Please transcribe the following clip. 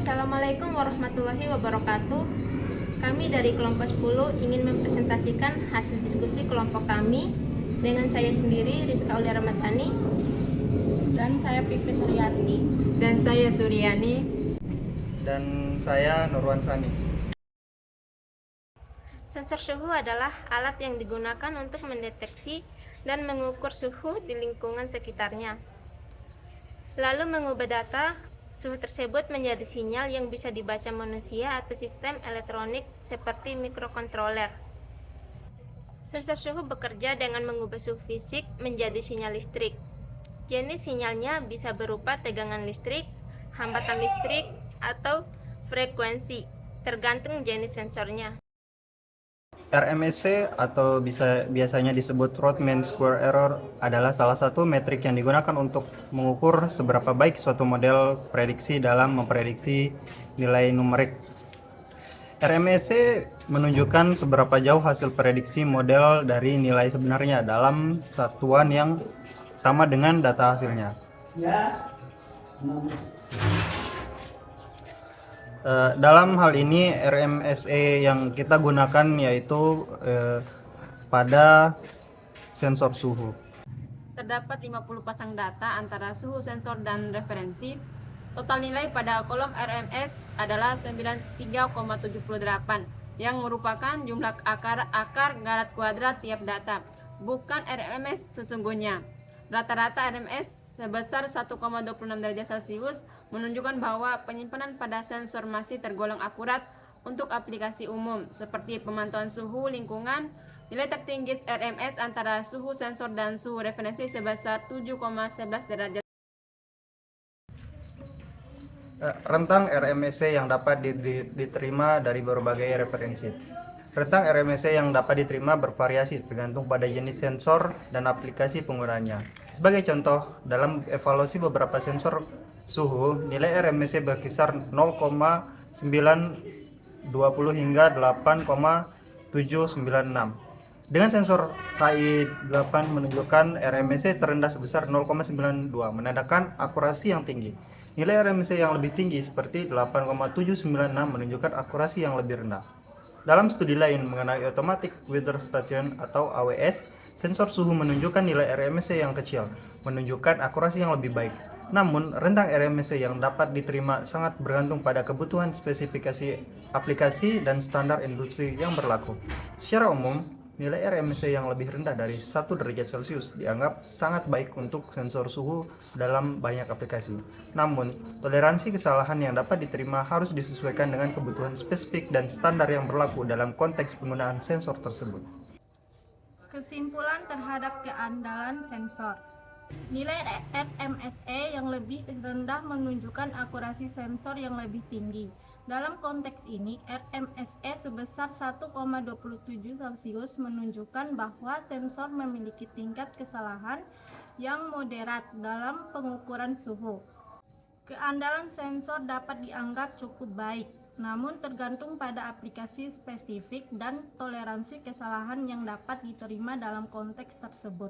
Assalamualaikum warahmatullahi wabarakatuh. Kami dari kelompok 10 ingin mempresentasikan hasil diskusi kelompok kami dengan saya sendiri, Rizka Aulia Ramadhani, dan saya Pipit Riyati, dan saya Suryani, dan saya Nurwan Sani. Sensor suhu adalah alat yang digunakan untuk mendeteksi dan mengukur suhu di lingkungan sekitarnya, lalu mengubah data suhu tersebut menjadi sinyal yang bisa dibaca manusia atau sistem elektronik seperti mikrokontroler. Sensor suhu bekerja dengan mengubah suhu fisik menjadi sinyal listrik. Jenis sinyalnya bisa berupa tegangan listrik, hambatan listrik, atau frekuensi, tergantung jenis sensornya. RMSE atau biasanya disebut root mean square error adalah salah satu metrik yang digunakan untuk mengukur seberapa baik suatu model prediksi dalam memprediksi nilai numerik. RMSE menunjukkan seberapa jauh hasil prediksi model dari nilai sebenarnya dalam satuan yang sama dengan data hasilnya. Dalam hal ini RMSE yang kita gunakan yaitu pada sensor suhu. Terdapat 50 pasang data antara suhu sensor dan referensi. Total nilai pada kolom RMS adalah 93,78 yang merupakan jumlah akar garis kuadrat tiap data, bukan RMS sesungguhnya. Rata-rata RMS sebesar 1,26 derajat Celcius menunjukkan bahwa penyimpanan pada sensor masih tergolong akurat untuk aplikasi umum seperti pemantauan suhu lingkungan. Nilai tertinggi RMS antara suhu sensor dan suhu referensi sebesar 7,11 derajat. Rentang RMSE yang dapat diterima dari berbagai referensi. Rentang RMSE yang dapat diterima bervariasi tergantung pada jenis sensor dan aplikasi penggunanya. Sebagai contoh, dalam evaluasi beberapa sensor suhu, nilai RMSE berkisar 0,920 hingga 8,796. Dengan sensor HI8 menunjukkan RMSE terendah sebesar 0,92, menandakan akurasi yang tinggi. Nilai RMSE yang lebih tinggi seperti 8,796 menunjukkan akurasi yang lebih rendah. Dalam studi lain mengenai Automatic Weather Station atau AWS, sensor suhu menunjukkan nilai RMSE yang kecil, menunjukkan akurasi yang lebih baik. Namun, rentang RMSE yang dapat diterima sangat bergantung pada kebutuhan spesifikasi aplikasi dan standar industri yang berlaku. Secara umum, nilai RMSE yang lebih rendah dari 1 derajat Celcius dianggap sangat baik untuk sensor suhu dalam banyak aplikasi. Namun, toleransi kesalahan yang dapat diterima harus disesuaikan dengan kebutuhan spesifik dan standar yang berlaku dalam konteks penggunaan sensor tersebut. Kesimpulan terhadap keandalan sensor. Nilai RMSE yang lebih rendah menunjukkan akurasi sensor yang lebih tinggi. Dalam konteks ini, RMSE sebesar 1,27 Celcius menunjukkan bahwa sensor memiliki tingkat kesalahan yang moderat dalam pengukuran suhu. Keandalan sensor dapat dianggap cukup baik, namun tergantung pada aplikasi spesifik dan toleransi kesalahan yang dapat diterima dalam konteks tersebut.